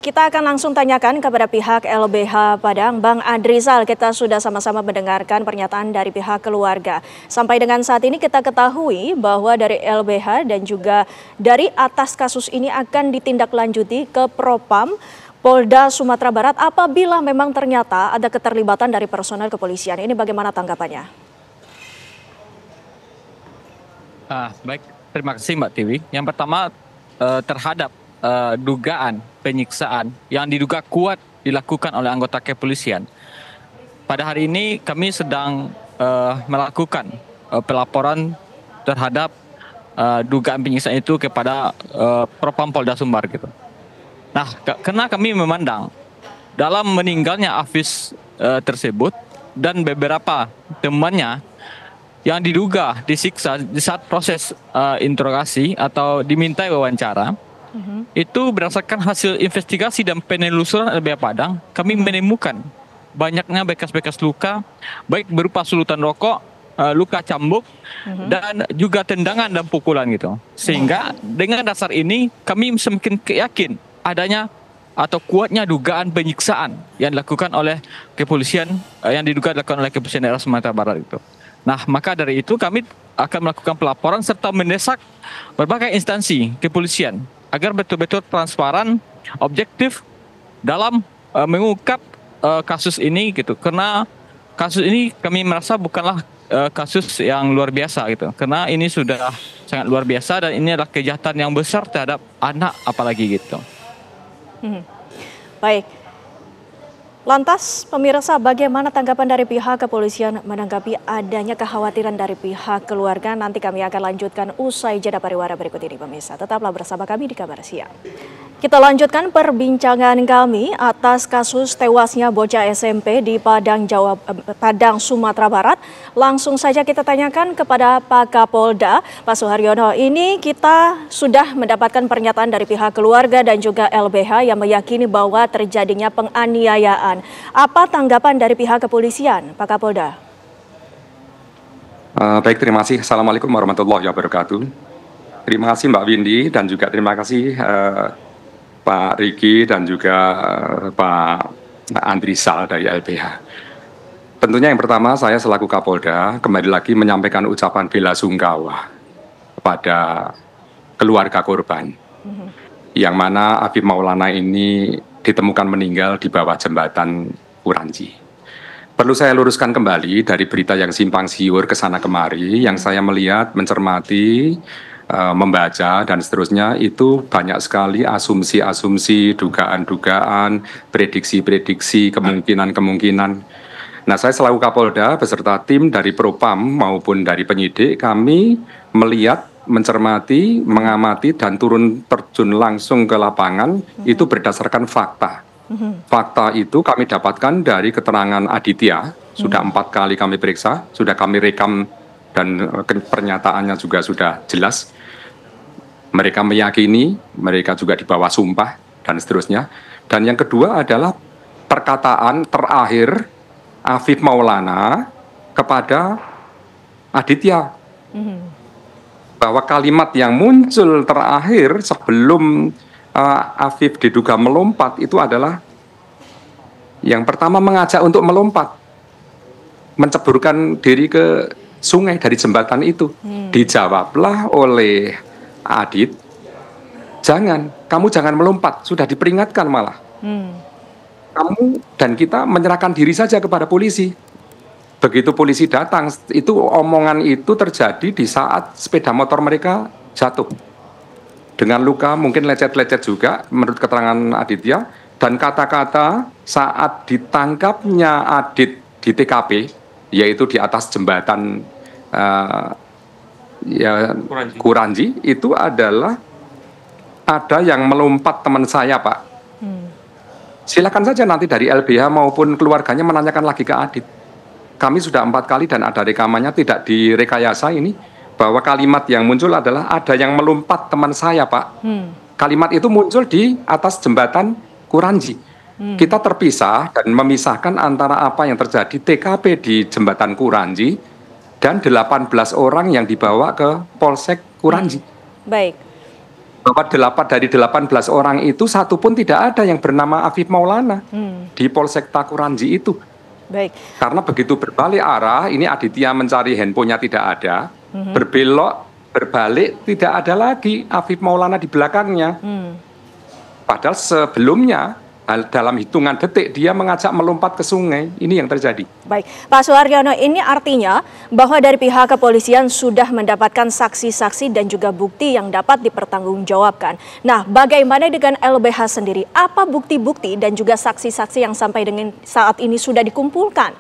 Kita akan langsung tanyakan kepada pihak LBH Padang. Bang Adrizal, kita sudah sama-sama mendengarkan pernyataan dari pihak keluarga. Sampai dengan saat ini kita ketahui bahwa dari LBH dan juga dari atas kasus ini akan ditindaklanjuti ke Propam Polda Sumatera Barat apabila memang ternyata ada keterlibatan dari personel kepolisian. Ini bagaimana tanggapannya? Baik, terima kasih Mbak Tiwi. Yang pertama terhadap dugaan penyiksaan yang diduga kuat dilakukan oleh anggota kepolisian. Pada hari ini kami sedang melakukan pelaporan terhadap dugaan penyiksaan itu kepada Propam Polda Sumbar gitu. Nah, karena kami memandang dalam meninggalnya Hafiz tersebut dan beberapa temannya yang diduga disiksa di saat proses interogasi atau dimintai wawancara, itu berdasarkan hasil investigasi dan penelusuran LBH Padang, kami menemukan banyaknya bekas-bekas luka, baik berupa sulutan rokok, luka cambuk, dan juga tendangan dan pukulan gitu. Sehingga dengan dasar ini kami semakin yakin adanya atau kuatnya dugaan penyiksaan yang dilakukan oleh kepolisian, yang diduga dilakukan oleh kepolisian daerah Sumatera Barat itu. Nah, maka dari itu kami akan melakukan pelaporan serta mendesak berbagai instansi kepolisian agar betul-betul transparan, objektif dalam mengungkap kasus ini gitu. Karena kasus ini kami merasa bukanlah kasus yang luar biasa gitu. Karena ini sudah sangat luar biasa dan ini adalah kejahatan yang besar terhadap anak apalagi gitu. Baik. Lantas, pemirsa, bagaimana tanggapan dari pihak kepolisian menanggapi adanya kekhawatiran dari pihak keluarga? Nanti kami akan lanjutkan usai jeda pariwara berikut ini, pemirsa. Tetaplah bersama kami di Kabar Siang. Kita lanjutkan perbincangan kami atas kasus tewasnya bocah SMP di Padang, Sumatera Barat. Langsung saja kita tanyakan kepada Pak Kapolda, Pak Suharyono. Ini kita sudah mendapatkan pernyataan dari pihak keluarga dan juga LBH yang meyakini bahwa terjadinya penganiayaan. Apa tanggapan dari pihak kepolisian, Pak Kapolda? Baik, terima kasih. Assalamualaikum warahmatullahi wabarakatuh. Terima kasih Mbak Windy dan juga terima kasih Pak Riki dan juga Pak Andrizal dari LBH. Tentunya yang pertama saya selaku Kapolda kembali lagi menyampaikan ucapan bela sungkawa kepada keluarga korban. Yang mana Afif Maulana ini ditemukan meninggal di bawah jembatan Kuranji. Perlu saya luruskan kembali dari berita yang simpang siur kesana kemari, yang saya melihat, mencermati, membaca dan seterusnya, itu banyak sekali asumsi-asumsi, dugaan-dugaan, prediksi-prediksi, kemungkinan-kemungkinan. Nah, saya selaku Kapolda beserta tim dari Propam maupun dari penyidik, kami melihat, mencermati, mengamati dan turun terjun langsung ke lapangan itu berdasarkan fakta. Fakta itu kami dapatkan dari keterangan Aditya, sudah 4 kali kami periksa, sudah kami rekam dan pernyataannya juga sudah jelas. Mereka meyakini, mereka juga di bawah sumpah dan seterusnya. Dan yang kedua adalah perkataan terakhir Afif Maulana kepada Aditya. Bahwa kalimat yang muncul terakhir sebelum Afif diduga melompat itu adalah yang pertama mengajak untuk melompat, menceburkan diri ke sungai dari jembatan itu. Dijawablah oleh Adit, kamu jangan melompat, sudah diperingatkan malah. Kamu dan kita menyerahkan diri saja kepada polisi. Begitu polisi datang, itu omongan itu terjadi di saat sepeda motor mereka jatuh. Dengan luka mungkin lecet-lecet juga menurut keterangan Aditya. Dan kata-kata saat ditangkapnya Adit di TKP, yaitu di atas jembatan Kuranji, itu adalah ada yang melompat teman saya, Pak. Silakan saja nanti dari LBH maupun keluarganya menanyakan lagi ke Adit. Kami sudah 4 kali dan ada rekamannya, tidak direkayasa ini, bahwa kalimat yang muncul adalah ada yang melompat teman saya, Pak. Kalimat itu muncul di atas jembatan Kuranji. Kita terpisah dan memisahkan antara apa yang terjadi TKP di jembatan Kuranji dan 18 orang yang dibawa ke Polsek Kuranji. Baik. bahwa dari 18 orang itu satu pun tidak ada yang bernama Afif Maulana di Polsek Takuranji itu. Baik. Karena begitu berbalik arah, ini Aditya mencari handphonenya tidak ada, berbalik tidak ada lagi Afif Maulana di belakangnya. Padahal sebelumnya dalam hitungan detik dia mengajak melompat ke sungai. Ini yang terjadi. Baik, Pak Suharyono, ini artinya bahwa dari pihak kepolisian sudah mendapatkan saksi-saksi dan juga bukti yang dapat dipertanggungjawabkan. Nah, bagaimana dengan LBH sendiri? Apa bukti-bukti dan juga saksi-saksi yang sampai dengan saat ini sudah dikumpulkan?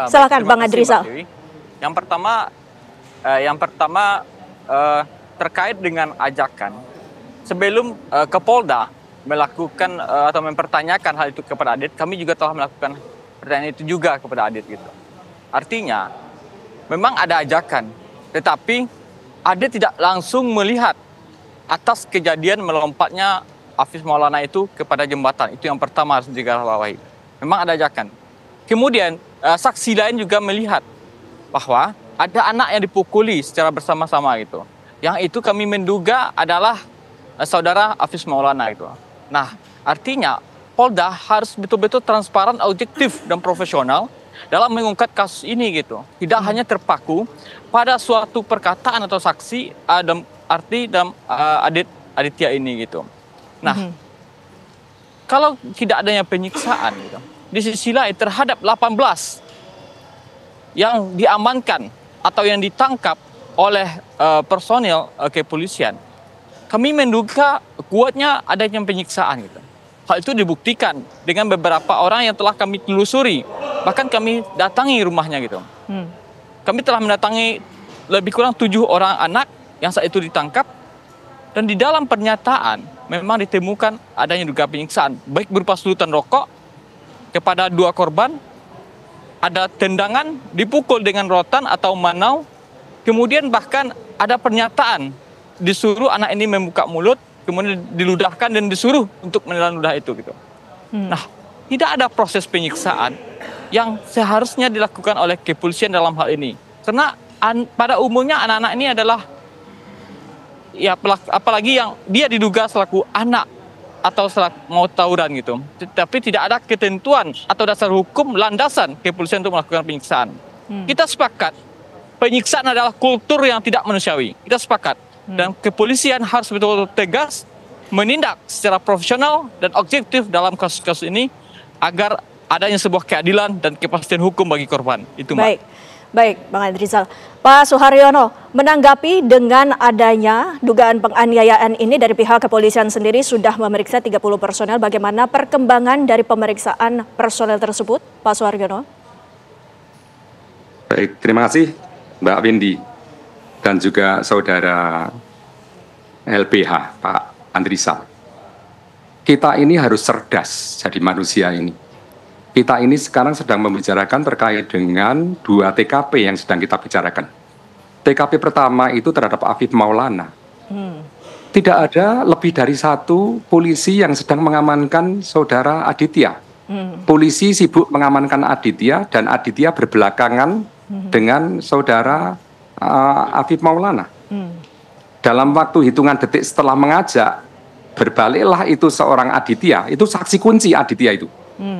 Silakan, Bang Adrizal. Yang pertama terkait dengan ajakan. Sebelum ke Polda melakukan atau mempertanyakan hal itu kepada Adit, kami juga telah melakukan pertanyaan itu juga kepada Adit gitu. Artinya memang ada ajakan, tetapi Adit tidak langsung melihat atas kejadian melompatnya Afif Maulana itu kepada jembatan. Itu yang pertama harus digarisbawahi. Memang ada ajakan. Kemudian saksi lain juga melihat bahwa ada anak yang dipukuli secara bersama-sama gitu. Yang itu kami menduga adalah saudara Afif Maulana itu. Nah, artinya Polda harus betul-betul transparan, objektif dan profesional dalam mengungkap kasus ini gitu. Tidak hanya terpaku pada suatu perkataan atau saksi Aditya ini gitu. Nah, kalau tidak adanya penyiksaan gitu, di sisi lain terhadap 18 yang diamankan atau yang ditangkap oleh personil kepolisian, kami menduga kuatnya adanya penyiksaan gitu. Hal itu dibuktikan dengan beberapa orang yang telah kami telusuri. Bahkan kami datangi rumahnya gitu. Kami telah mendatangi lebih kurang 7 orang anak yang saat itu ditangkap. Dan di dalam pernyataan memang ditemukan adanya dugaan penyiksaan. Baik berupa sulutan rokok kepada 2 korban. Ada tendangan, dipukul dengan rotan atau manau. Kemudian bahkan ada pernyataan disuruh anak ini membuka mulut, kemudian diludahkan dan disuruh untuk menelan ludah itu gitu. Nah, tidak ada proses penyiksaan yang seharusnya dilakukan oleh kepolisian dalam hal ini. Karena pada umumnya anak-anak ini adalah ya apalagi yang dia diduga selaku anak atau selaku mau tawuran gitu. Tapi tidak ada ketentuan atau dasar hukum landasan kepolisian untuk melakukan penyiksaan. Kita sepakat penyiksaan adalah kultur yang tidak manusiawi. Kita sepakat. Dan kepolisian harus betul-betul tegas menindak secara profesional dan objektif dalam kasus-kasus ini agar adanya sebuah keadilan dan kepastian hukum bagi korban. Itu, Mbak. Baik, Bang Adrizal. Pak Suharyono, menanggapi dengan adanya dugaan penganiayaan ini dari pihak kepolisian sendiri sudah memeriksa 30 personel. Bagaimana perkembangan dari pemeriksaan personel tersebut, Pak Suharyono? Baik, terima kasih Mbak Windy dan juga saudara LBH, Pak Andrisal. Kita ini harus cerdas jadi manusia ini. Kita ini sekarang sedang membicarakan terkait dengan 2 TKP yang sedang kita bicarakan. TKP pertama itu terhadap Afif Maulana. Tidak ada lebih dari 1 polisi yang sedang mengamankan saudara Aditya. Polisi sibuk mengamankan Aditya dan Aditya berbelakangan dengan saudara Afif Maulana. Dalam waktu hitungan detik setelah mengajak, berbaliklah itu seorang Aditya. Itu saksi kunci Aditya itu.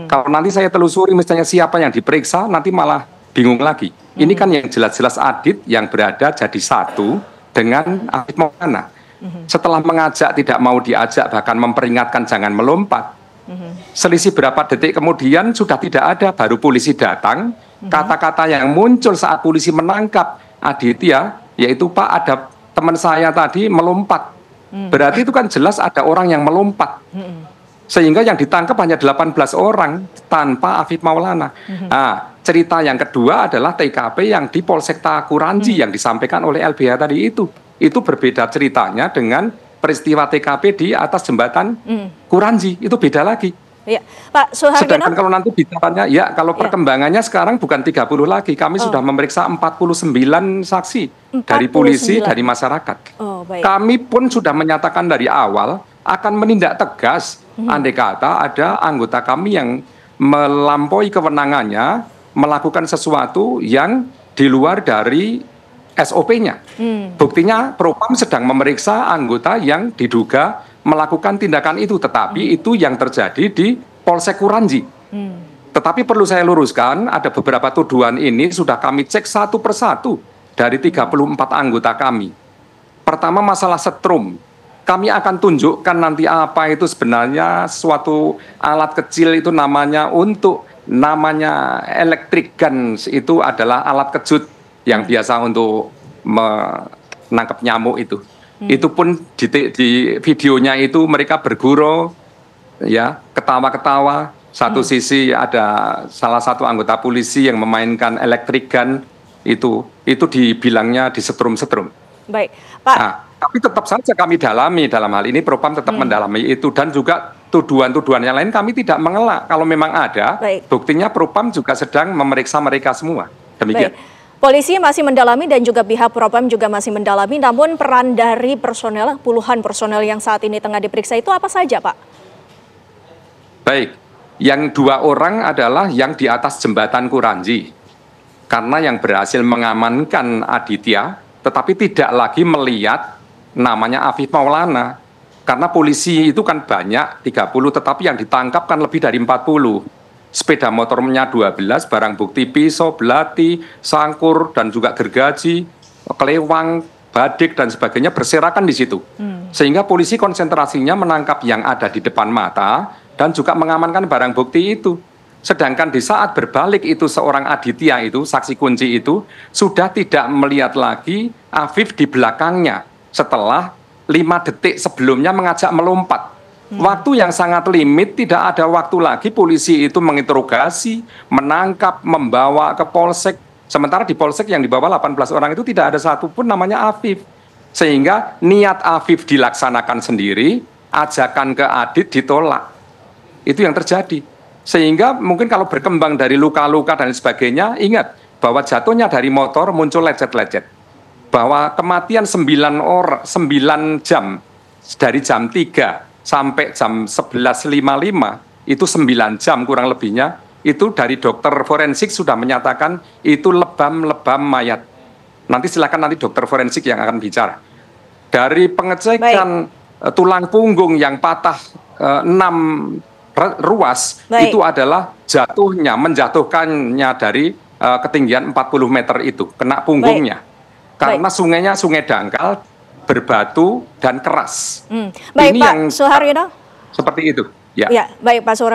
Kalau nanti saya telusuri misalnya siapa yang diperiksa, nanti malah bingung lagi. Ini kan yang jelas-jelas Adit yang berada jadi satu dengan Afif Maulana. Setelah mengajak tidak mau diajak, bahkan memperingatkan jangan melompat. Selisih berapa detik kemudian sudah tidak ada, baru polisi datang. Kata-kata yang muncul saat polisi menangkap Aditya, yaitu Pak ada teman saya tadi melompat. Berarti itu kan jelas ada orang yang melompat. Sehingga yang ditangkap hanya 18 orang tanpa Afif Maulana. Nah, cerita yang kedua adalah TKP yang di Polsek Takuranji yang disampaikan oleh LBH tadi itu. Itu berbeda ceritanya dengan peristiwa TKP di atas jembatan Kuranji. Itu beda lagi. Ya, Pak Suharyono. Sedangkan kalau nanti bicaranya, ya kalau perkembangannya sekarang bukan 30 lagi. Kami sudah memeriksa 49 saksi 49. Dari polisi, dari masyarakat. Kami pun sudah menyatakan dari awal akan menindak tegas andai kata ada anggota kami yang melampaui kewenangannya melakukan sesuatu yang di luar dari SOP-nya. Buktinya Propam sedang memeriksa anggota yang diduga melakukan tindakan itu, tetapi itu yang terjadi di Polsek Kuranji. Tetapi perlu saya luruskan, ada beberapa tuduhan ini sudah kami cek satu persatu dari 34 anggota kami. Pertama, masalah setrum. Kami akan tunjukkan nanti apa itu sebenarnya suatu alat kecil itu namanya electric gun, itu adalah alat kejut yang biasa untuk menangkap nyamuk itu. Itu pun di videonya itu mereka bergurau, ya, ketawa-ketawa. Satu sisi ada salah satu anggota polisi yang memainkan electric gun, itu dibilangnya disetrum-setrum. Baik, Pak. Nah, tapi tetap saja kami dalami dalam hal ini, Propam tetap mendalami itu, dan juga tuduhan-tuduhan yang lain kami tidak mengelak. Kalau memang ada, buktinya Propam juga sedang memeriksa mereka semua. Demikian. Baik. Polisi masih mendalami dan juga pihak Propam juga masih mendalami, namun peran dari personel, puluhan personel yang saat ini tengah diperiksa itu apa saja, Pak? Baik, yang 2 orang adalah yang di atas jembatan Kuranji, karena yang berhasil mengamankan Aditya, tetapi tidak lagi melihat namanya Afif Maulana. Karena polisi itu kan banyak, 30, tetapi yang ditangkap kan lebih dari 40. Sepeda motornya 12, barang bukti pisau, belati, sangkur, dan juga gergaji, kelewang, badik, dan sebagainya berserakan di situ. Sehingga polisi konsentrasinya menangkap yang ada di depan mata dan juga mengamankan barang bukti itu. Sedangkan di saat berbalik itu seorang Aditya itu, saksi kunci itu, sudah tidak melihat lagi Afif di belakangnya setelah 5 detik sebelumnya mengajak melompat. Waktu yang sangat limit, tidak ada waktu lagi polisi itu menginterogasi, menangkap, membawa ke Polsek. Sementara di Polsek yang dibawa 18 orang itu tidak ada satupun namanya Afif. Sehingga niat Afif dilaksanakan sendiri, ajakan ke Adit ditolak. Itu yang terjadi. Sehingga mungkin kalau berkembang dari luka-luka dan sebagainya, ingat bahwa jatuhnya dari motor muncul lecet-lecet. Bahwa kematian 9 jam, dari jam 3 sampai jam 11.55, itu 9 jam kurang lebihnya, itu dari dokter forensik sudah menyatakan itu lebam-lebam mayat. Nanti silakan nanti dokter forensik yang akan bicara. Dari pengecekan tulang punggung yang patah 6 ruas, itu adalah menjatuhkannya dari ketinggian 40 meter itu, kena punggungnya. Karena sungainya sungai dangkal, berbatu, dan keras. Baik, ini Pak yang Suharyono. seperti itu. Ya, baik Pak Suharyono.